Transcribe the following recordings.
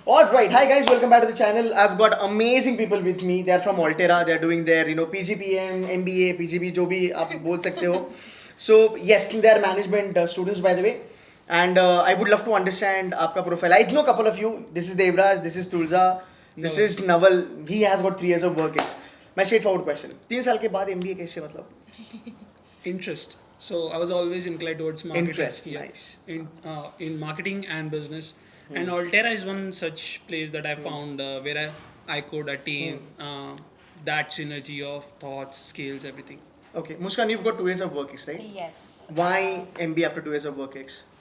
All right, hi guys, welcome back to the channel. I've got amazing people with me. They're from Altera. They're doing their, PGPM, MBA, PGP, जो भी आप बोल सकते हो. So yes, they're management students by the way. And I would love to understand आपका profile. I know a couple of you. This is Devraj. This is Tulza. This is Naval. He has got 3 years of work. My straightforward question. 3 साल के बाद MBA कैसे मतलब? Interest. So I was always inclined towards marketing. Interest, nice. In marketing and business. And Altera is one such place that I found where I could attain that synergy of thoughts, skills, everything. Okay, Muskan, you've got 2 years of work, right? Yes. Why MBA after 2 years of work?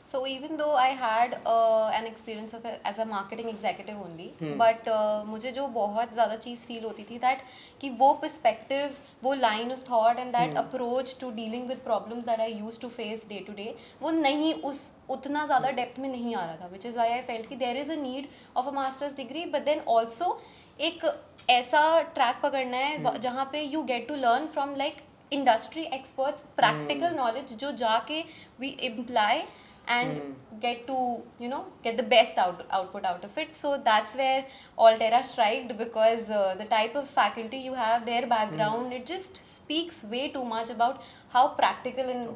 So even though I had an experience of as a marketing executive only, but मुझे जो बहुत ज़्यादा चीज़ feel होती थी that कि वो perspective, वो line of thought and that approach to dealing with problems that I used to face day to day, वो नहीं उतना ज़्यादा depth में नहीं आ रहा था, which is why I felt कि there is a need of a master's degree, but then also एक ऐसा track पकड़ना है जहाँ पे you get to learn from like industry experts, practical knowledge जो जाके we imply and get to get the best output out of it. So that's where Altera striked, because the type of faculty you have, their background, it just speaks way too much about how practical and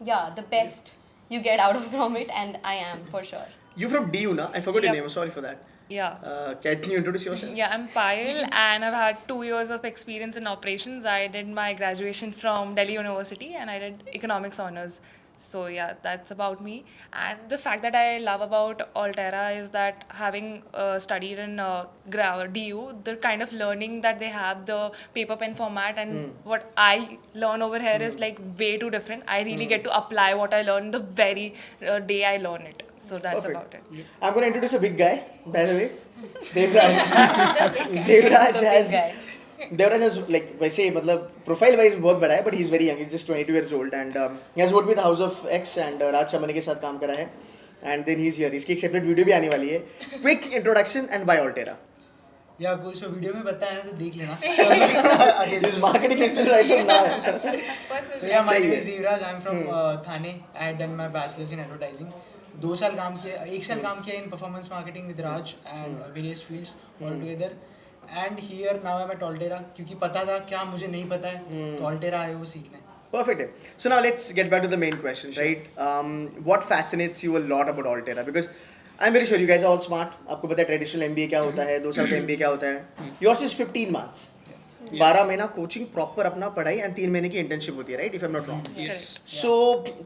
the best you get out of from it, and I am for sure. You from DU, na? I forgot your name. Sorry for that. Yeah. Can you introduce yourself? Yeah, I'm Payal and I've had 2 years of experience in operations. I did my graduation from Delhi University and I did economics honors. So yeah, that's about me. And the fact that I love about Altera is that having studied in DU, the kind of learning that they have, the paper pen format, and what I learn over here is like way too different. I really get to apply what I learn the very day I learn it. So that's Perfect. about it. I'm going to introduce a big guy, by the way. Devraj. Devraj has like वैसे मतलब profile wise बहुत बड़ा है, but he's very young. He's just 22 years old and he has worked with House of X and Raj Chamani के साथ काम करा है. And then he's here. इसकी एक separate video भी आने वाली है. Quick introduction and why Altera. या कोई सो वीडियो में बताया है तो देख लेना. This marketing excel right now. So yeah, my name is Devraj. I'm from Thane. I had done my bachelor's in advertising. 2 साल काम किया, 1 साल काम किया in performance marketing with Raj and various fields all together. And here now I'm at Altera क्योंकि पता था क्या मुझे नहीं पता है तो Altera आए वो सीखने. Perfect. So now let's get back to the main question, right? What fascinates you a lot about Altera? Because I'm very sure you guys are all smart. आपको पता है traditional MBA क्या होता है, 2 साल का MBA क्या होता है. Yours is 15 months. 12 महीना कोचिंग प्रॉपर अपना पढ़ाई and 3 महीने की इंटर्नशिप होती है, right? If I'm not wrong. Yes. So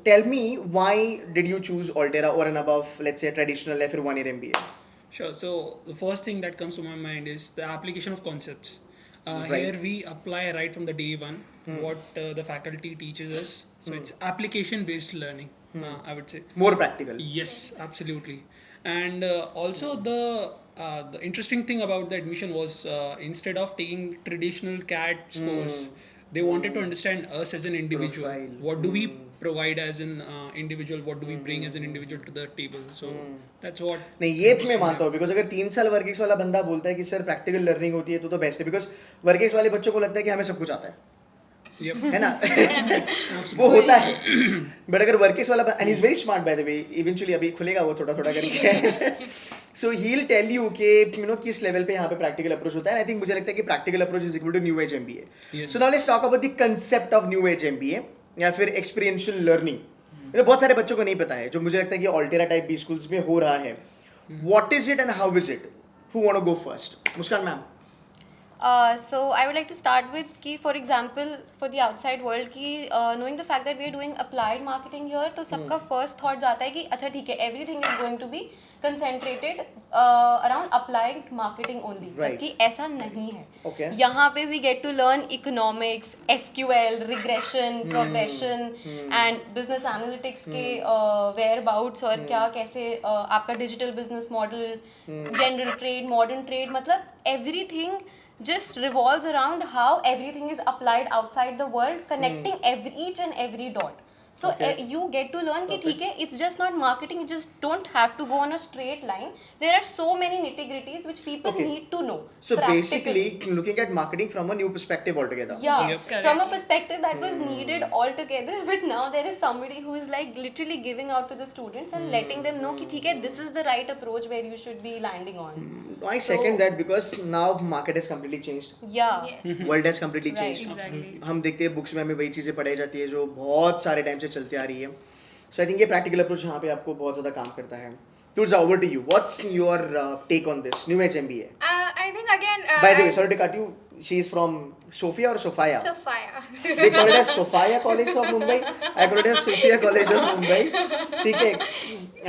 tell me, why did you choose Altera or an above, let's say, traditional or 1 year MBA? Sure. So the first thing that comes to my mind is the application of concepts. Right. Here we apply right from the day one what the faculty teaches us. So it's application-based learning, I would say. More practical. Yes, absolutely. And also the interesting thing about the admission was instead of taking traditional CAT scores, they wanted to understand us as an individual. Profile. What do we provide as an individual? What do we bring as an individual to the table? So that's what. नहीं ये मैं मानता हूँ, because अगर 3 साल workings वाला बंदा बोलता है कि सर प्रैक्टिकल लर्निंग होती है तो बेस्ट है, बिकॉज वर्किंग्स वाले बच्चों को लगता है कि हमें सब कुछ आता है. Yep. है ना? वो होता है. बट अगर वर्किंग्स वाला and is very smart by the way, eventually अभी खुलेगा वो थोड़ा थोड़ा करके. सो ही विल टेल यू कि किस लेवल पे यहाँ पे प्रैक्टिकल अप्रोच होता है. आई थिंक मुझे लगता है कि practical approach is equal to new age MBA. Yes. So now let's talk about the concept of new age MBA या फिर एक्सपीरियंशियल लर्निंग. बहुत सारे बच्चों को नहीं पता है, जो मुझे लगता है कि Altera टाइप बी स्कूल्स में हो रहा है. What is it and how is it? Who want to go first? Muskan ma'am. So I would like to start with कि for example for the outside world कि knowing the fact that we are doing applied marketing here, तो सबका first thought जाता है कि अच्छा ठीक है, everything is going to be concentrated around applied marketing only. Right. जबकि ऐसा नहीं है. Okay. यहाँ पे we get to learn economics, SQL, regression, progression and business analytics के whereabouts और क्या कैसे आपका digital business model, general trade, modern trade, मतलब everything just revolves around how everything is applied outside the world, connecting each and every dot. So Okay. you get to learn कि ठीक है, it's just not marketing. You just don't have to go on a straight line. There are so many nitty-gritties which people Okay. need to know. So practically. basically, looking at marketing from a new perspective altogether. Yeah, Yep. from a perspective that was needed altogether, but now there is somebody who is like literally giving out to the students and letting them know कि ठीक है, this is the right approach where you should be landing on. I second that because now market has completely changed. Yeah. Yes. World has completely Right. changed. Exactly. हम देखते हैं books में हमें वही चीज़ें पढ़ाई जाती है जो बहुत सारे टाइम से चलती आ रही है. सो आई थिंक ये प्रैक्टिकल अप्रोच यहाँ पे आपको बहुत ज़्यादा काम करता है. Turza, over to you. What's your take on this new age MBA? I think again. By the way, sorry to cut you. She is from Sophia or Sophia? Sophia. They call it as Sophia College of Mumbai. I call it as Sophia College of Mumbai. ठीक है.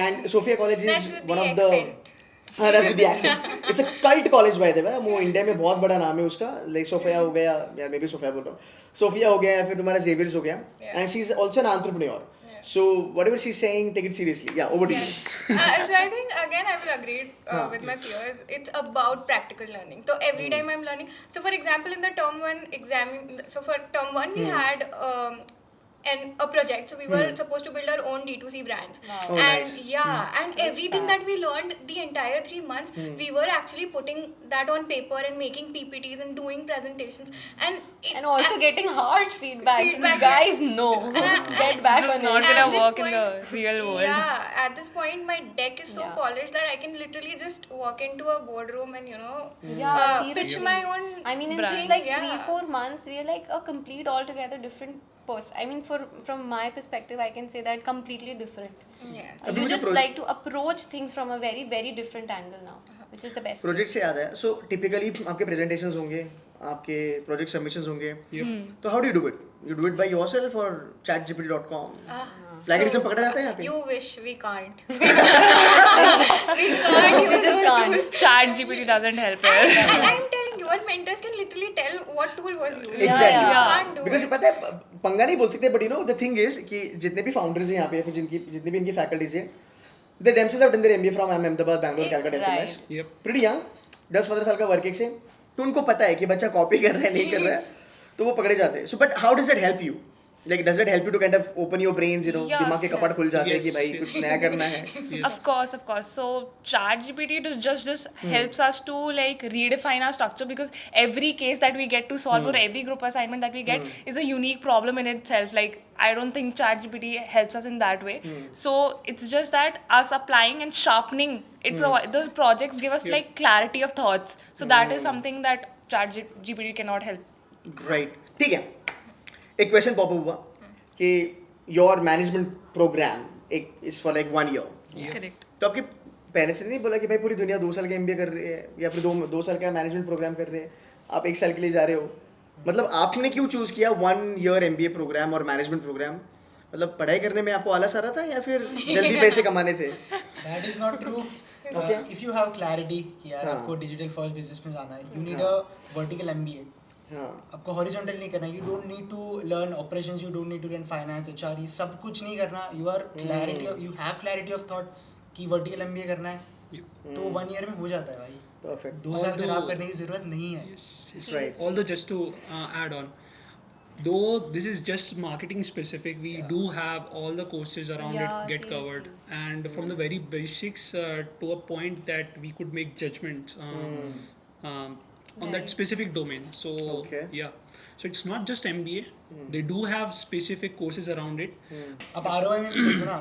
And Sophia College is That's with one the of the. accent. हाँ, that's with the accent. It's a cult college by the way. वो India में बहुत बड़ा नाम है उसका. Like Sophia हो गया या maybe Sophia बोल रहा हूँ. Sophia हो गया फिर तुम्हारा Xavier's हो गया. Yeah. And she's also an entrepreneur. So whatever she's saying, take it seriously. Yeah, over to you. So I think again I will agree Huh. with my peers. It's about practical learning. So every time I'm learning. So for example, in the term one exam, so for term one we had a project. So we were supposed to build our own D2C brands. Wow. Oh, And nice. yeah, and That's everything fab. that we learned the entire 3 months, we were actually putting that on paper and making PPTs and doing presentations. And also getting harsh feedback. Feedback, Guys, no. Get back This is on not it. gonna At this work in the point- real world. Yeah, at this point, my deck is so Yeah. polished that I can literally just walk into a boardroom and Yeah, pitch seriously. my own. I mean, in Brand. just like Yeah. 3-4 months, we are like a complete altogether different person. I mean, from my perspective, I can say that completely different. Yeah. अभी You मुझे just pro- like to approach things from a very, very different angle now, which is the best. Project से याद है. So typically आपके presentations होंगे, आपके project submissions होंगे. तो how do you do it? You do it by yourself or chatgpt.com? Plagiarism पकड़ा जाता है यहाँ पे? You wish we can't. We can't use just those can't. tools. Chat GPT doesn't help her. And I'm telling you, your mentors can literally tell what tool was used. Exactly. You Yeah. can't do Because it. पता है पंगा नहीं बोल सकते, but you know the thing is कि जितने भी founders हैं यहाँ पे, फिर जितने भी इनकी faculties हैं, they themselves have done their MBA from Ahmedabad, Bangalore, Calcutta, Right. FMS. Yep. Pretty young, 10-15 साल का work से, तो उनको पता है कि बच्चा कॉपी कर रहा है नहीं कर रहा है, तो वो पकड़े जाते हैं. So but how does that help you? Like does that help you to kind of open your brains, you know, Yes, दिमाग के कपाट खुल जाते हैं कि yes, भाई yes. कुछ नया करना है. Yes. Of course. So ChatGPT just helps us to like redefine our structure because every case that we get to solve or every group assignment that we get is a unique problem in itself. Like I don't think ChatGPT helps us in that way. So it's just that us applying and sharpening it. The projects give us like clarity of thoughts. So that is something that ChatGPT cannot help. Right. ठीक है. एक question pop हुआ कि your management programme एक is for like 1 year. Correct. तो आपके parents ने नहीं बोला कि भाई पूरी दुनिया 2 साल का MBA कर रही है या फिर दो साल का मैनेजमेंट प्रोग्राम कर रहे हैं, आप 1 साल के लिए जा रहे हो? मतलब आपने क्यों चूज किया 1 ईयर MBA प्रोग्राम और मैनेजमेंट प्रोग्राम? मतलब पढ़ाई करने में आपको आलस आ रहा था या फिर जल्दी पैसे कमाने थे? That is not true. Okay. If you have clarity कि यार हाँ. आपको डिजिटल फर्स्ट बिजनेस में जाना है, you need a vertical MBA. हाँ. आपको हॉरिजॉन्टल नहीं करना. You don't need to learn operations, you don't need to learn finance, HRE, सब कुछ नहीं करना. You have clarity of thought कि vertical MBA करना है. तो 1 ईयर में हो जाता है भाई. Perfect. 2 साल Although- खराब करने की जरूरत नहीं है. Yes. Right. Although just to add on, though this is just marketing specific, we do have all the courses around Yeah, it get covered, and from the very basics to a point that we could make judgments on that Right. specific domain. So Okay. yeah, so it's not just MBA. They do have specific courses around it. अब ROI में भी देखो ना,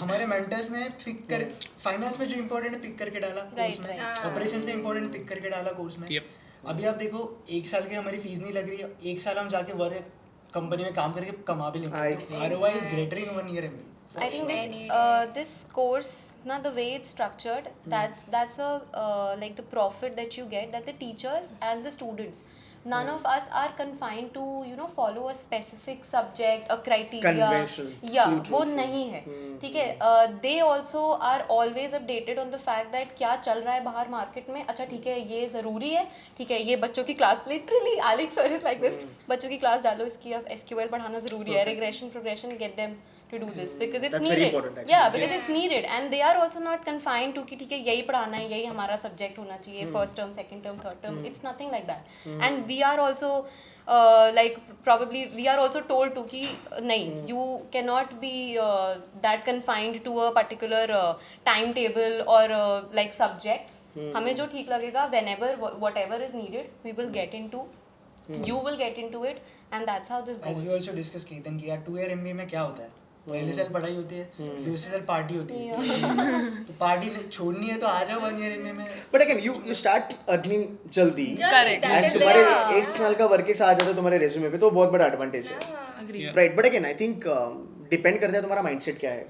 हमारे mentors ने pick कर finance में जो इम्पोर्टेंट है पिक करके डाला कोर्स Right, में, right. ऑपरेशंस में इम्पोर्टेंट पिक करके डाला कोर्स में. Yep. अभी आप देखो 1 साल की हमारी फीस नहीं लग रही है, 1 साल हम जाके वर्क कंपनी में काम करके कमा भी लेंगे. तो ROI is greater in 1 year MBA. I think this course, now the way it's structured, that's a like the profit that you get, that the teachers and the students, none of us are confined to follow a specific subject, a criteria. Conventional. Yeah, True, true, वो true. नहीं है. ठीक है. They also are always updated on the fact that क्या चल रहा है बाहर मार्केट में. अच्छा ठीक है, ये ज़रूरी है. ठीक है, ये बच्चों की class literally Alex sir is like this. बच्चों की क्लास डालो, इसकी अब SQL पढ़ाना ज़रूरी है. Regression, progression, get them to do this because it's That's very needed. important, actually. Yeah, because it's needed, and they are also not confined to कि ठीक है यही पढ़ाना है, यही हमारा subject होना चाहिए, first term, second term, third term. It's nothing like that. And we are also like probably we are also told to कि नहीं, you cannot be that confined to a particular timetable or like subjects. हमें जो ठीक लगेगा, whenever whatever is needed, we will get into. You will get into it, and that's how this As goes. we also discussed Ketan कि यार 2 year MBA में क्या होता है, पहले साल पढ़ाई होती है, दूसरे साल पार्टी होती है, तो पार्टी छोड़नी है तो आ जाओ 1 year MBA में. But again, you start earning जल्दी. Correct. And तुम्हारे 1 साल का वर्क आ जाता है तुम्हारे रेज्यूमे पे, तो बहुत बड़ा एडवांटेज है. Agree. Right, but again, I think depend करता है तुम्हारा माइंडसेट क्या है.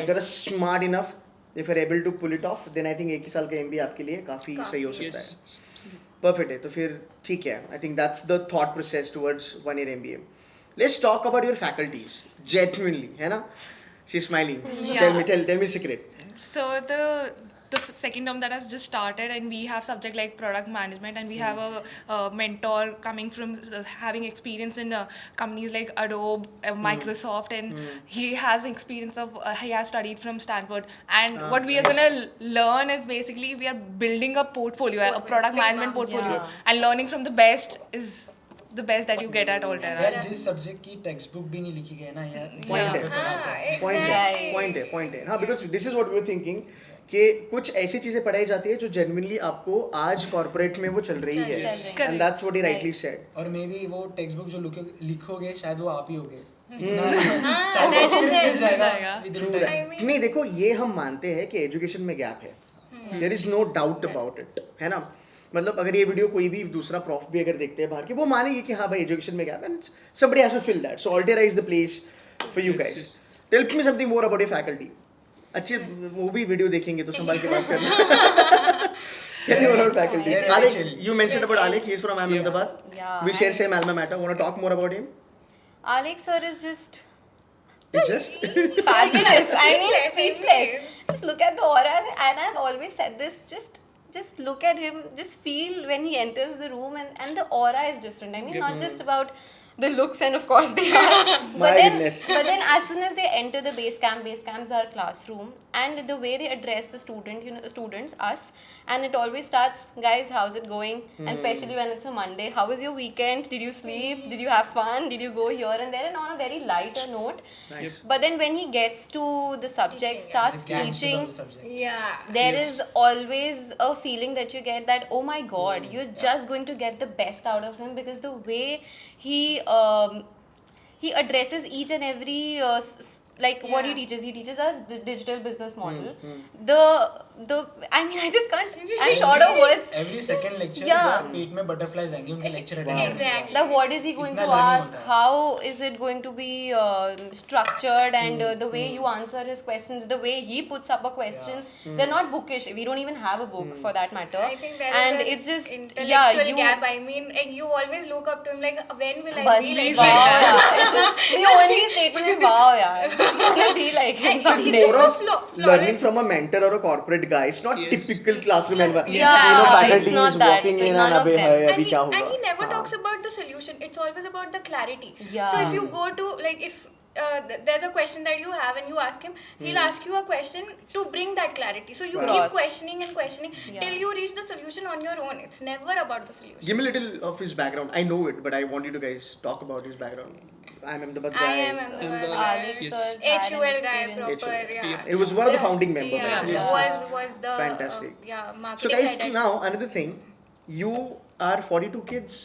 If you're smart enough, if you're able to pull it off, then I think 1 साल का MBA आपके लिए काफी सही हो सकता Yes. है. Perfect है, तो फिर ठीक है. I think that's the thought process towards 1 year MBA. Let's talk about your faculties. Genuinely, है ना? She's smiling. Yeah. Tell me secret. So the second term that has just started, and we have subject like product management, and we have a mentor coming from having experience in companies like Adobe, Microsoft, and he has experience of he has studied from Stanford. And what we are gonna learn is basically we are building a portfolio, a product management portfolio, and learning from the best is the best that you get at Altera. यार जिस subject की text book भी नहीं लिखी गई है ना यार, Point है. हाँ, Point है. exactly. Point है. हाँ, because this is what we were thinking कि कुछ ऐसी चीजें पढ़ाई जाती है जो genuinely आपको आज कॉर्पोरेट में वो चल रही है. चल रही है. And that's what he rightly said. और मे बी वो टेक्स्ट बुक जो लिखोगे शायद वो आप ही होगे. हाँ, imagine मिल that. जाएगा within time. I mean- नहीं, देखो ये हम मानते हैं कि एजुकेशन में गैप है. There is no doubt about it, है ना? मतलब अगर ये वीडियो कोई भी दूसरा प्रॉफ भी अगर देखते हैं बाहर के, वो मानेंगे कि हाँ भाई एजुकेशन में गैप है. Somebody has to fill that. So Altera is the place for you Yes, guys. yes. Tell me something more about your faculty. अच्छे वो भी वीडियो देखेंगे तो संभाल के बात करना. Tell me more about faculty. Yeah, yeah, Alec, chill. you mentioned about Alec. He is from Ahmedabad. Yeah, We share and- same alma mater. Want to talk more about him? Alex sir is just It's just fabulous. I mean, Speechless, speechless. Just look at the aura, and I've always said this. Just look at him. Just feel when he enters the room, and the aura is different. I mean, not just about the looks, and of course they are. My but goodness. then as soon as they enter the base camps are classroom, and the way they address the students, us, and it always starts, guys, how's it going? And especially when it's a Monday, how was your weekend? Did you sleep? Did you have fun? Did you go here and there? And on a very lighter note. nice. But then when he gets to the subject, Teaching, starts It's a gangster teaching, of the subject. Yeah. there is always a feeling that you get that, oh my god, you're just going to get the best out of him, because the way he addresses each and every like what he teaches us the digital business model. The I mean, I just can't, I'm short of words. Every second lecture Yeah. यार पेट में butterflies आएंगे उनके lecture attend करने के बाद. Exactly. Like what is he going कितना to learning ask, होता है. how is it going to be structured, and the way you answer his questions, the way he puts up a question. They're not bookish, we don't even have a book for that matter. I think there and is it's just intellectual gap. I mean, and you always look up to him like, when will I Bas, be like wow, that? yaar. The only statement is wow, yaar. Just wanna be like him And he's someday. just More so of flawless. learning from a mentor or a corporate guy. It's not Yes. typical classroom environment. Yeah, you know, it's faculty not is that. walking in None and of अबे them. है and अभी he, क्या and होगा. he never हाँ. talks about the solution. It's always about the clarity. Yeah. So if you go to, like, if there's a question that you have and you ask him, he'll ask you a question to bring that clarity. So you Right. keep questioning and questioning Yeah. till you reach the solution on your own. It's never about the solution. Give me a little of his background. I know it, but I want you to guys talk about his background. I'm Ahmedabad guy. I am Ahmedabad. Alex Yes. sir's had an HUL guy, experience. proper, yeah. It was one of the founding members. Yeah, actually. Yes. was the Fantastic. yeah, So marketing guys, head at- now another thing. You are 42 kids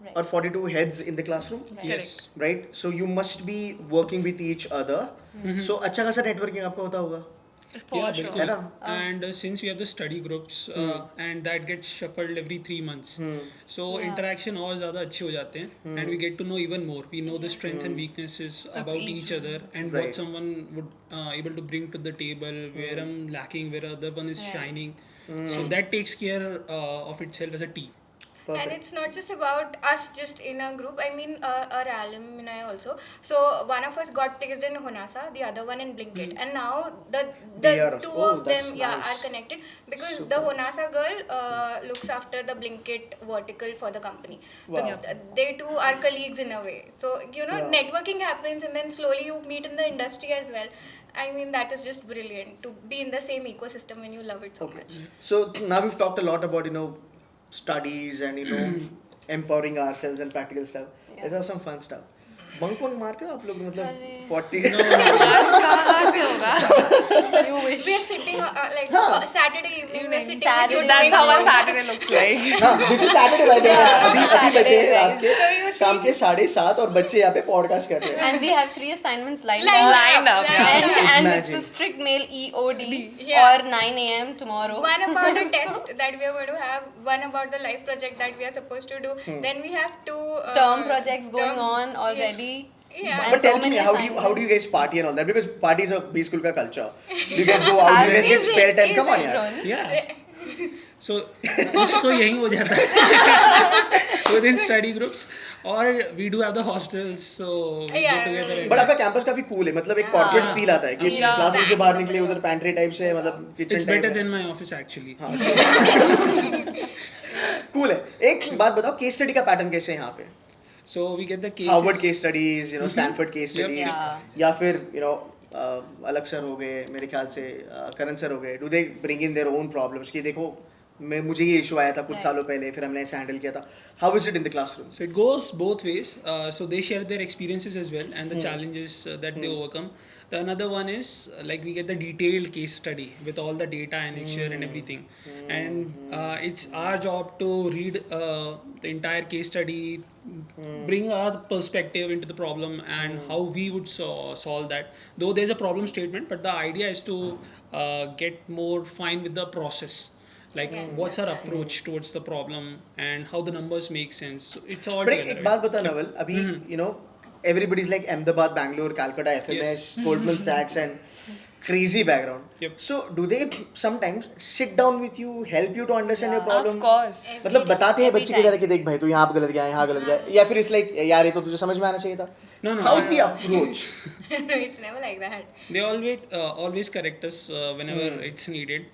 Right. or 42 heads in the classroom, Yes. right? So you must be working with each other. So अच्छा खासा networking आपका होता होगा. For Yeah, sure. बिल्कुल. है ना? And since we have the study groups and that gets shuffled every 3 months, so interaction और ज़्यादा अच्छे हो जाते हैं, and we get to know even more. We know the strengths and weaknesses about each each other, and Right. what someone would able to bring to the table, where I'm lacking, where other one is shining. So that takes care of itself as a team. And it's not just about us just in a group. I mean, our alumni also. So one of us got placed in Honasa, the other one in Blinkit, and now the They are- two oh, of them that's yeah nice. are connected because the Honasa girl looks after the Blinkit vertical for the company. Wow. So they too are colleagues in a way. So Yeah. networking happens, and then slowly you meet in the industry as well. I mean, that is just brilliant to be in the same ecosystem when you love it so much. So now we've talked a lot about studies and empowering ourselves and practical stuff. Yeah. Let's have some fun stuff. Bunk वंक मारते हो आप लोग मतलब अरे। 40 कहाँ से होगा? You wish. We are sitting like Huh. Saturday evening. We are sitting Saturday. with you That's doing how a homework. Saturday looks like. हाँ this is Saturday by the way Yeah, अभी Saturday, बजे हैं रात guys. के So you शाम के 7:30 और बच्चे यहाँ पे पॉडकास्ट कर रहे हैं And we have 3 assignments lined Lined up. up, yeah. And it's Imagine. a strict mail EOD Yeah. or 9 a.m. tomorrow. One about a test that we are going to have, one about the live project that we are supposed to do. Then we have two Term projects going term- on already. Yeah. And But so tell me, many how do you assignments. guys party and all that? Because party is a B school का culture. You guys go out, you guys get Is it? spare time. Is Come on, it, यार. Ron? Yeah. So कुछ तो यही हो जाता है within study groups, or we do have the hostels, so we Yeah. get together. and- But आपका campus काफी cool है, मतलब एक corporate हाँ. feel आता है कि Yeah. क्लासरूम से बाहर निकले उधर पैंट्री टाइप से मतलब kitchen It's better than my office actually. Cool है. एक बात बताओ, केस स्टडी का पैटर्न कैसे है यहाँ पे? So we get the cases. Harvard case studies, Stanford case Yep. Studies, Yeah. या फिर अलग सर हो गए मेरे ख्याल से, करण सर हो गए. Do they bring in their own problems कि देखो मुझे ये इशू आया था कुछ Right. सालों पहले, फिर हमने ऐसे हैंडल किया था. How is it in the classroom? So it goes both ways. So they share their experiences as well and the challenges that they overcome. The another one is like we get the detailed case study with all the data annexure and everything. And it's our job to read the entire case study, bring our perspective into the problem and how we would solve that. Though there's a problem statement, but the idea is to get more fine with the process. Like what's our approach towards the problem and how the numbers make sense. So it's all but together. एक बात बता नवल, अभी everybody is like Ahmedabad, Bangalore, Calcutta, FMS, Yes. Goldman Sachs and crazy background. Yep. So do they sometimes sit down with you, help you to understand your problem? Of course. मतलब बताते हैं Every बच्चे की time. तरह कि देख भाई तू यहाँ पे गलत गया, यहाँ गलत गया, या फिर इट्स लाइक यार ये तो तुझे समझ में आना चाहिए था. No, no. How is the approach? It's never like that. They always correct us whenever it's needed.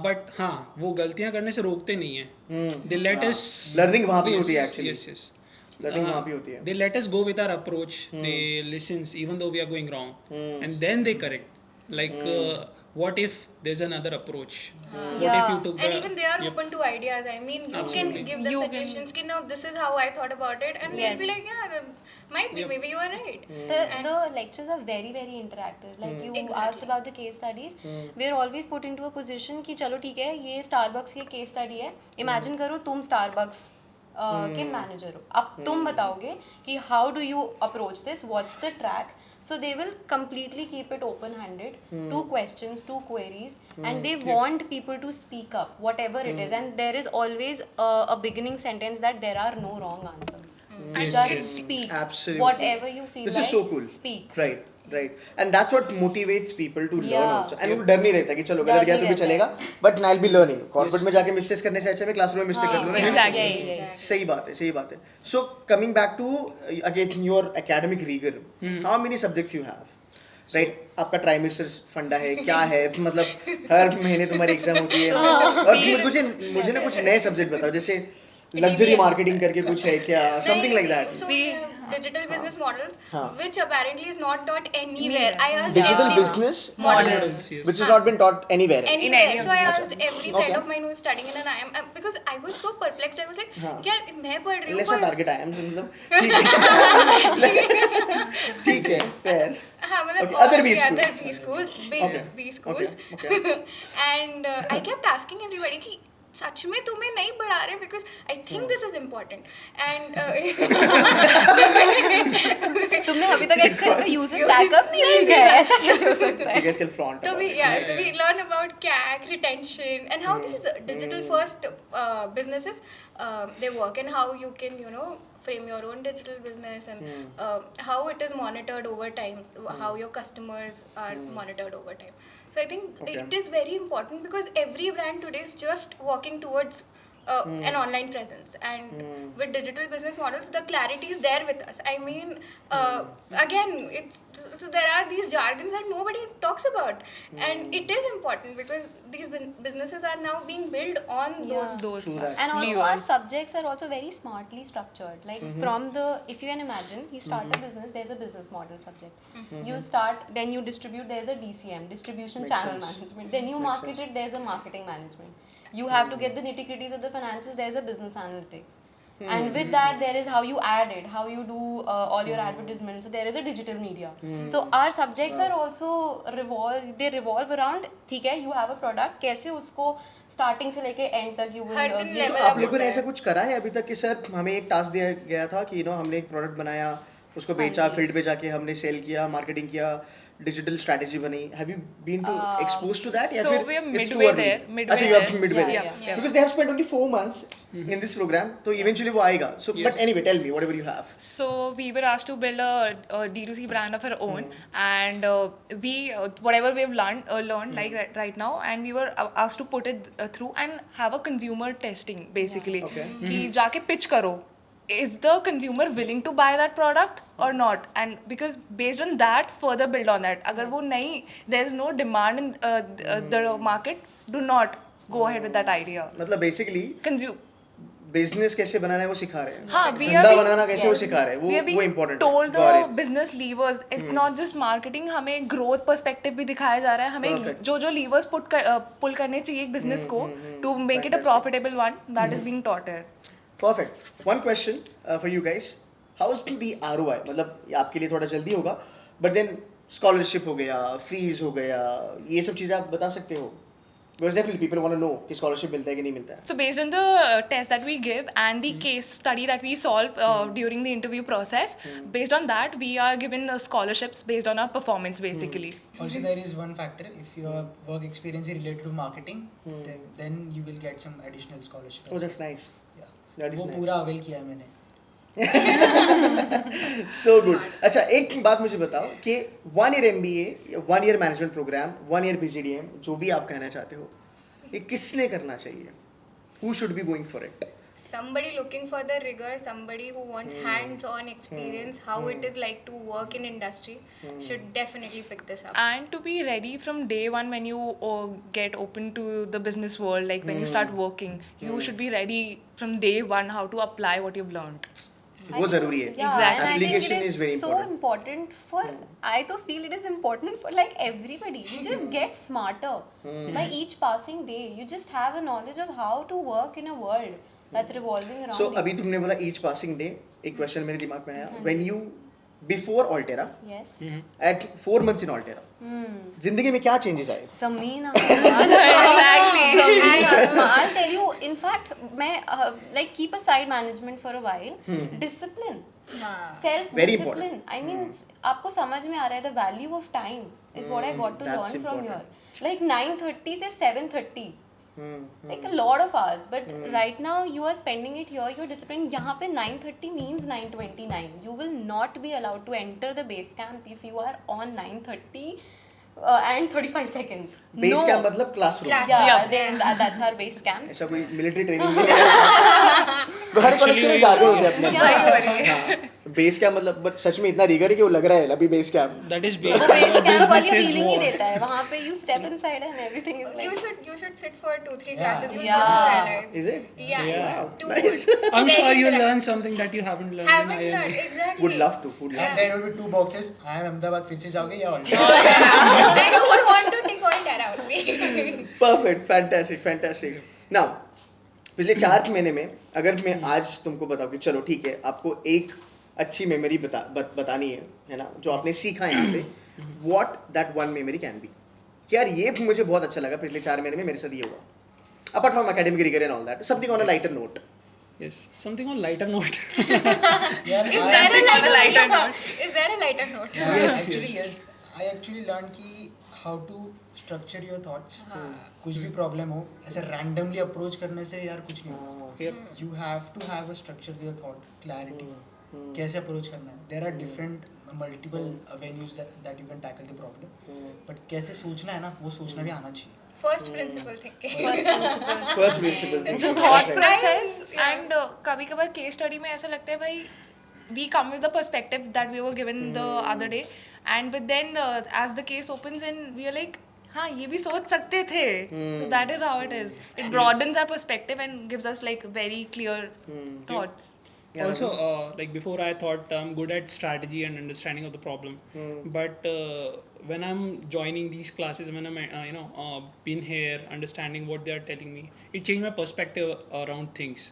But हाँ वो गलतियाँ करने से रोकते नहीं हैं. They let us. Learning वहाँ पे Yes, होती है actually. Yes, yes. Learning वहाँ पे होती है. They let us go with our approach. They listens even though we are going wrong, and then they correct. Like what if there's another approach? What if you took the And even they are Yep. open to ideas. I mean, you Absolutely. can give them You can- suggestions. No, this is how I thought about it, and they'll be Yes. like, yeah, might be, Yep. maybe you are right. The lectures are very very interactive. Like you Exactly. asked about the case studies. We are always put into a position कि चलो ठीक है ये Starbucks की case study है. Imagine करो तुम Starbucks के मैनेजर हो. अब तुम बताओगे कि how do you approach this? What's the track? So they will completely keep it open-handed. 2 questions, 2 queries, and they want people to speak up, whatever it is. And there is always a beginning sentence that there are no wrong answers. Yes, Just yes. speak. Absolutely. Whatever you feel This like. is so cool. Speak. Right. And that's what motivates people to learn Yeah. also. And वो डर नहीं रहता कि चलो डर गलत गया नहीं तो भी रहता चलेगा. But I'll be learning. Corporate Yes. में जाके मिस्टेक्स करने से अच्छा मैं क्लासरूम में मिस्टेक कर लूँ ना. Exactly. Yeah. सही बात है. So coming back to again your academic rigor, how many subjects you have? Right, आपका ट्राइमेस्टर फंडा है क्या है, मतलब हर महीने तुम्हारी एग्जाम होती है. और मुझे ना कुछ नए सब्जेक्ट बताओ, जैसे लग्जरी मार्केटिंग करके कुछ है क्या, something like that. So we have digital business models, हाँ. which apparently is not taught anywhere. I asked Digital every business models. Yes. which has not been taught anywhere. Anywhere. any of So I them. asked every friend Okay. of mine who is studying in an IIM because I was so perplexed. I was like, हाँ. यार मैं पढ़ रही हूँ Let's not कोई target IIMs, मतलब ठीक है, fair. हाँ मतलब Okay, all other B the other schools. B schools, big Okay. B schools, Okay. and I kept asking everybody कि सच में तुम्हें नहीं पढ़ा रहे because I think this is important and तुमने अभी तक Excel में user stack-up नहीं सीखा है, ऐसा कैसे हो सकता है? You guys can flaunt so about we it. so we learn about CAC, retention, and how these digital first businesses they work, and how you can frame your own digital business, and how it is monitored over time, how your customers are monitored over time. So I think Okay. it is very important because every brand today is just walking towards an online presence, and with digital business models, the clarity is there with us. I mean, again, it's so there are these jargons that nobody talks about, and it is important because these businesses are now being built on those. True that. And also levers. our subjects are also very smartly structured. Like from the, if you can imagine, you start a business, there's a business model subject. You start, then you distribute, there's a DCM, distribution Makes channel sense. management. Then you Makes market sense. it, there's a marketing management. You have to get the nitty-gritties of the finances, there's a business analytics. And with that, there is how you add it, how you do all your advertisements. So there is a digital media. So our subjects are also revolve around, ठीक है, you have a product, कैसे उसको starting से लेके end तक you will हर दिन give level तो up आप लोगों ने होता है। ऐसा कुछ करा है अभी तक कि सर हमें एक टास्क दिया गया था कि हमने एक प्रोडक्ट बनाया, उसको बेचा, फील्ड पे जाके हमने सेल किया, मार्केटिंग किया, डिजिटल स्ट्रेटजी बनी. Have you been to expose to that या So फिर we are it's too midway early? there, midway अच्छा, you are there. midway Yeah, there. yeah, yeah. Because they have spent only 4 months in this program, तो eventually वो आएगा. So but Yes. anyway, tell me whatever you have. So we were asked to build a D2C brand of our own, and we whatever we've learned like right now, and we were asked to put it through and have a consumer testing basically. Okay. कि जाके pitch करो. Is the consumer willing to buy that product or not? And because based on that, further build on that. अगर वो नहीं, there is no demand in the market, do not go ahead with that idea. मतलब basically business कैसे बनाना है वो सिखा रहे हैं. हाँ, we are धंधा being- बनाना कैसे वो yes. सिखा रहे हैं. We are वो being इम्पोर्टेंट told the है. business levers. It's not just marketing. हमें growth perspective भी दिखाया जा रहा है. हमें Perfect. जो levers pull करने चाहिए एक business को to make it a Fantastic. profitable one, that is being taught here. Perfect. One question for you guys. How is the ROI? मतलब ये आपके लिए थोड़ा जल्दी होगा, but then scholarship हो गया, fees हो गया, ये सब चीज़ें आप बता सकते हो? Because definitely people want to know कि scholarship मिलता है कि नहीं मिलता है. So based on the test that we give and the case study that we solve during the interview process, based on that we are given scholarships based on our performance basically. Also, there is one factor. If your work experience is related to marketing, then you will get some additional scholarship. Oh, that's nice. Yeah. That is वो nice. पूरा avail किया है मैंने. So good. अच्छा, एक बात मुझे बताओ कि 1 year MBA, 1 year management program, 1 year PGDM, जो भी आप कहना चाहते हो, ये किसने करना चाहिए? Who should be going for it? Somebody looking for the rigor, somebody who wants hands-on experience, how it is like to work in industry, should definitely pick this up. And to be ready from day one when you get open to the business world, like when you start working, you should be ready from day one how to apply what you've learned. वो जरूरी है. Yeah, Exactly. and I think Application it is is very so important for. I to feel it is important for like everybody. You just get smarter by each passing day. You just have a knowledge of how to work in a world that's revolving around. So you. अभी तुमने बोला each passing day, एक question मेरे दिमाग में आया. When you before Altera, Yes. at 4 months in Altera, जिंदगी में क्या changes आए? Sameena. Exactly. I'll tell you. In fact, मैं like keep aside management for a while. Discipline. Self Very discipline. important. I mean, आपको समझ में आ रहा है the value of time is what I got to That's learn from important. here. Like 9:30 से 7:30. Like a lot of hours, but right now you are spending it here. You're disciplined. यहाँ पे 9:30 means 9:29. You will not be allowed to enter the base camp if you are on 9:30 and 35 seconds. Base no. camp मतलब classroom. Class. Yeah, Yeah. then that's our base camp. ऐसा कोई military training नहीं है. तो हर college के लिए जाते होते हैं अपने. बेस कैंप मतलब but सच में इतना रिगर है कि वो लग रहा है अभी बेस कैंप. That is वो based base on camp वाली business is feeling he war. देता है. वहाँ पे you step inside and everything is like. You should sit for 2-3 classes. You'll Yeah. realize. Is it? Yeah. Yeah. It's too Nice. good. I'm Very sure you interactive. learn something that you haven't learned Haven't in learned, IIM. exactly. Would love to. Would love. And there will be 2 boxes. I am Ahmedabad. फिर से जाओगे या Altera? I don't want to take all that out me. Perfect. Fantastic. Fantastic. Now, पिछले 4 महीने में अगर मैं आज तुमको बताऊं कि चलो ठीक है आपको एक अच्छी मेमोरी बतानी है ना जो आपने सीखा यहाँ पे what that one memory can be. कि यार ये मुझे बहुत अच्छा लगा पिछले 4 महीने में मेरे साथ ये हुआ. Apart from academic rigor and all that, something on a lighter note. Yes, something on lighter note. Yeah, Is I- there a on a lighter lighter note. note? Is there a lighter note? Yeah, Yes, actually yes. I actually learned कि how to structure your thoughts. कुछ भी problem हो ऐसे randomly approach करने से यार कुछ नहीं होगा. Yep. You have to have a structure to your thought, clarity. कैसे approach करना है? There are different multiple avenues that you can tackle the problem. But कैसे सोचना है ना वो सोचना भी आना चाहिए. first principle thinking. First principle thinking. thought Right. process Yeah. and कभी कभार केस स्टडी में ऐसा लगता है भाई we come with the perspective that we were given the other day and but then as the case opens and we are like हाँ ये भी सोच सकते थे so that is how it is it broadens our perspective and gives us like very clear thoughts. Yeah, Also, like before, I thought I'm good at strategy and understanding of the problem. But when I'm joining these classes, when I'm been here, understanding what they are telling me, it changed my perspective around things.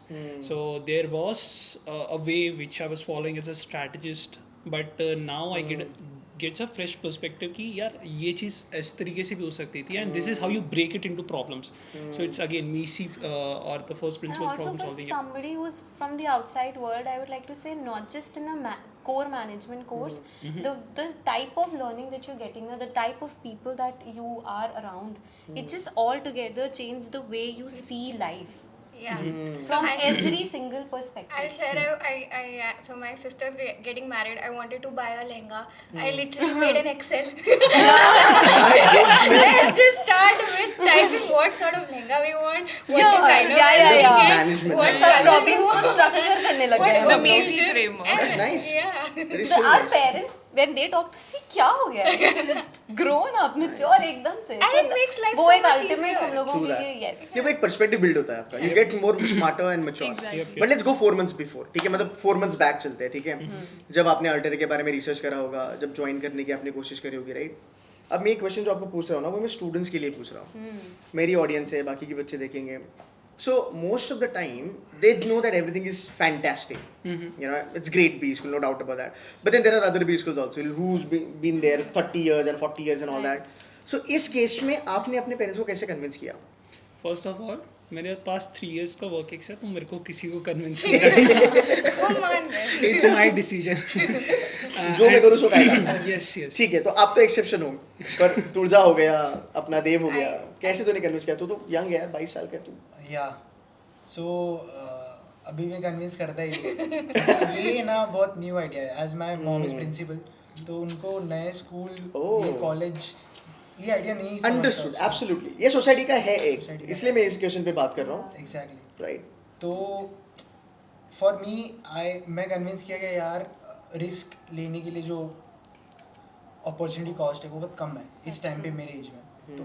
So there was a way which I was following as a strategist, but now I gets a fresh perspective कि यार ये चीज़ इस तरीके से भी हो सकती थी and this is how you break it into problems. So it's again MECE or the first And principles also problem for solving. somebody who's from the outside world, I would like to say not just in a core management course, the type of learning that you're getting, the type of people that you are around, it just altogether changes the way you see life Yeah. from I- every single perspective. I'll share. So my sister's getting married. I wanted to buy a lehenga. I literally made an Excel. Let's just start with typing what sort of lehenga we want, what designer we're looking at, Management. what Yeah, color we Problems want, को structure करने लग what गए The हैं. Macy occasion. framework. And- That's nice. Yeah. Very So our nice. parents, when they talk, see क्या हो गया है? It's just grown up, mature एकदम से. And it makes life वो so एक much ultimate easier. हम लोगों True के that. लिए yes. ये वो एक पर्सपेक्टिव बिल्ड होता है आपका. You get more smarter and mature. Exactly. But let's go 4 months before. ठीक है, मतलब 4 months back चलते हैं, ठीक है. जब आपने अल्टेरा के बारे में रिसर्च करा होगा, जब ज्वाइन करने की आपने कोशिश करी होगी, राइट? अब मैं एक क्वेश्चन जो आपको पूछ रहा हूँ ना, वो मैं स्टूडेंट्स के लिए पूछ रहा हूँ. मेरी ऑडियंस है, बाकी के बच्चे देखेंगे. So most of the time, they know that everything is fantastic. You know, it's great B school, no doubt about that. But then there are other B schools also who's been there 30 years and 40 years and all that. So इस case में आपने अपने parents को कैसे convince किया? First of all मेरे पास 3 years का work ex है तो मेरे को किसी को कन्विंस नहीं करना. वो मान गए. It's my decision. जो मैं करूँ सो खाएगा. Yes yes. ठीक है, तो आप तो एक्सेप्शन हो, पर तुलजा हो गया, अपना देव हो गया, कैसे तूने कन्विंस किया? तू तो यंग है यार, 22 साल का है तू. या सो अभी मैं कन्विंस करता ही ये ना बहुत न्यू आइडिया है as my mom is principal तो उनको नए स्कूल Oh. ये कॉलेज ये आइडिया नहीं समझता अंडरस्टूड, एब्सोल्युटली. ये सोसाइटी का है एक, Society का इसलिए मैं इस क्वेश्चन पे बात कर रहा हूँ, एग्जैक्टली राइट? तो फॉर मी मैं कन्विंस किया कि यार रिस्क लेने के लिए जो अपॉर्चुनिटी कॉस्ट है वो बहुत कम है इस टाइम पे मेरे एज में. तो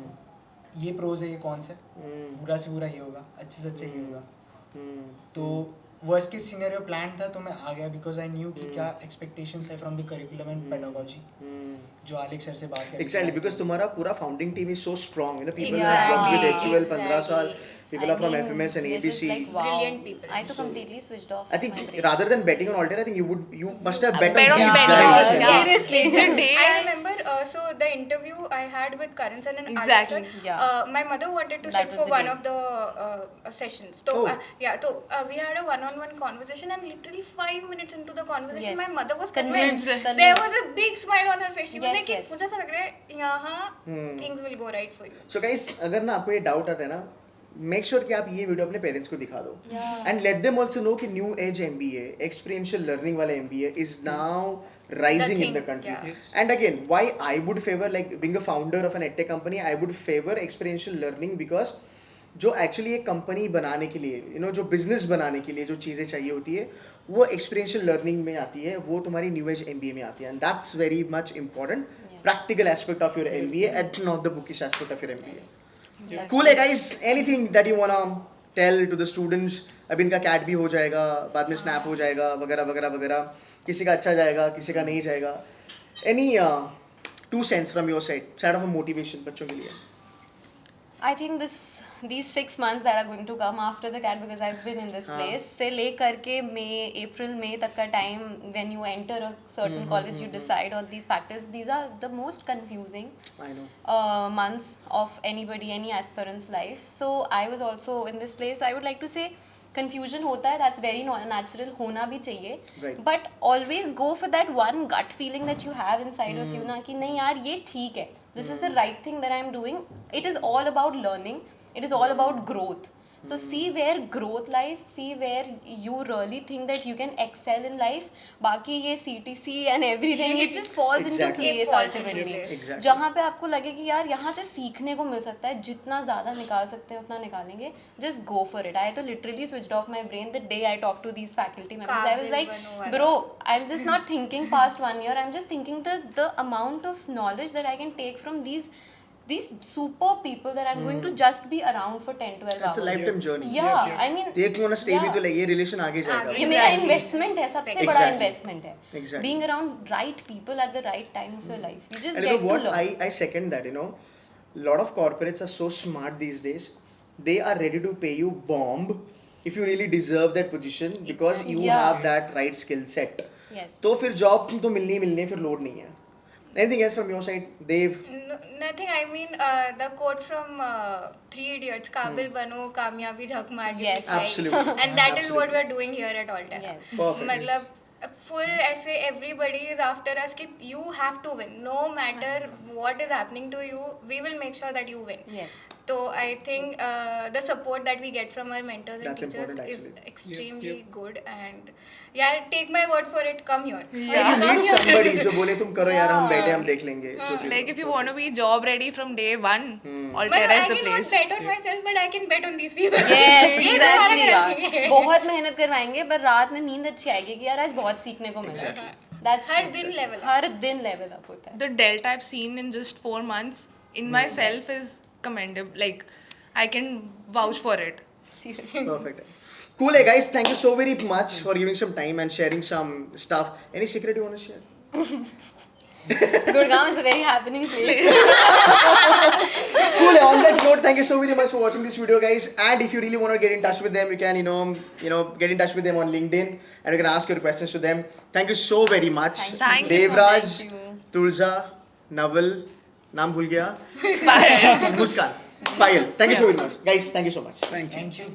ये प्रोज है, ये कॉन्स है. बुरा से बुरा ये होगा, अच्छे से अच्छा ये होगा. तो वर्स्ट केस सिनेरियो प्लान था तो मैं आ गया बिकॉज आई न्यू कि क्या एक्सपेक्टेशंस है from the curriculum and pedagogy जो आलेख सर से बात करें. Exactly, because तुम्हारा पूरा founding team is so strong. You know, people Exactly. have worked with HUL 15 साल. Exactly. People are from FMS and they're just ABC. like, wow. Brilliant people. I तो completely switched off. I think my brain. rather than betting on Altair, I think you must have bet Bet on on these Ben. guys. Yeah. Seriously. The day I remember, so the interview I had with Karan sir and Alex Exactly, sir, yeah. my mother wanted to That sit was for the one day. of the sessions. So, Oh. we had a one-on-one conversation and literally 5 minutes into the conversation, Yes. my mother was Convinced. convinced. There was a big smile on her face. She was Yes, like, yes. मुझे ऐसा लग रहा है यहाँ things will go right for you. So guys, अगर ना आपको ये डाउट आता है ना, मेक श्योर कि आप ये वीडियो अपने पेरेंट्स को दिखा दो and let them also know कि new age MBA experiential learning वाला MBA is now rising in the thing, country. yeah. Yes. And again, why I would favor, like being a founder of an edtech company, I would favor experiential learning because जो actually एक company बनाने के लिए जो business बनाने के लिए जो चीज़ें चाहिए होती है वो एक्सपीरियंशियल लर्निंग में आती है, वो तुम्हारी न्यू एज एमबीए में आती है and that's very much important practical aspect of your MBA and not the bookish aspect of your MBA. Cool है guys, anything that you want to tell to the students? अब इनका cat भी हो जाएगा, बाद में स्नैप हो जाएगा वगैरह वगैरह वगैरह, किसी का अच्छा जाएगा किसी का नहीं जाएगा. Any 2 cents from your side of motivation बच्चों के लिए? I think these 6 months that are going to come after the CAT, because I've been in this place, से लेकर के April May तक का time when you enter a certain college, you decide on these factors. These are the most confusing I know. months of any aspirant's life. So I was also in this place. I would like to say confusion होता है, that's very natural, होना भी चाहिए. Right. But always go for that one gut feeling that you have inside of you ना कि नहीं यार ये ठीक है. This is the right thing that I'm doing. It is all about learning. It is all about growth. So see where growth lies, see where you really think that you can excel in life. बाकी ये CTC and everything it just falls into Exactly. place It falls into ultimately. place. Exactly. जहाँ पे आपको लगे कि यार यहाँ से सीखने को मिल सकता है, जितना ज़्यादा निकाल सकते हैं उतना निकालेंगे. Just go for it. I तो literally switched off my brain the day I talked to these faculty members. I was काबिल like, बनो वाला. bro, I'm just not thinking past 1 year. I'm just thinking the amount of knowledge that I can take from these super people that I'm going to just be around for 10-12 Hmm. That's a hours. lifetime journey. Yeah, I mean, They want to stay with yeah. you, like ये relation आगे जाएगा. ये मेरा investment है, सबसे बड़ा Exactly. Investment है. Exactly. Being around right people at the right time of your life. You just And you get know what? to learn. I second that. A lot of corporates are so smart these days. They are ready to pay you bomb if you really deserve that position because you Yeah. have that right skill set. Yes. तो फिर job तो मिलनी ही मिलनी है, फिर load नहीं है. Anything else from your side, Dave? Nothing. I mean, the quote from Three Idiots, "Kabil bano, kamyabi jhak maar ke Yes. piche aayi." Absolutely. And that is Absolutely. what we are doing here at Alta. Yes. Perfect. मतलब full ऐसे everybody is after us कि you have to win. No matter what is happening to you, we will make sure that you win. Yes. So I think the support that we get from our mentors and That's teachers important, is actually. extremely good. And yeah, take my word for it. Come here. Yeah. You need somebody जो बोले तुम करो यार, हम बैठे हम देख लेंगे. जो भी Like हो. if you want to be job ready from day one, But Altera I is the cannot place. bet on myself, but I can bet on these people. Yes, ये तुम्हारा exactly यार. कराएंगे. बहुत मेहनत करवाएंगे पर रात में नींद अच्छी आएगी कि यार आज बहुत सीखने को मिला. That's her true. दिन level up. हर दिन level up होता है. The delta I've seen in just 4 months in myself is commendable. Like I can vouch for it. Seriously. Perfect. Cool, hey guys. Thank you so very much for giving some time and sharing some stuff. Any secret you want to share? Gurgaon is a very happening place. Cool. Hey, on that note, thank you so very much for watching this video, guys. And if you really want to get in touch with them, you can, get in touch with them on LinkedIn, and you can ask your questions to them. Thank you so very much. Thank you so Devraj, Thank you. Tulza, Naval, नाम भूल गया. Muskan, Payal. Thank you so very much, guys. Thank you so much. Thank you. Thank you.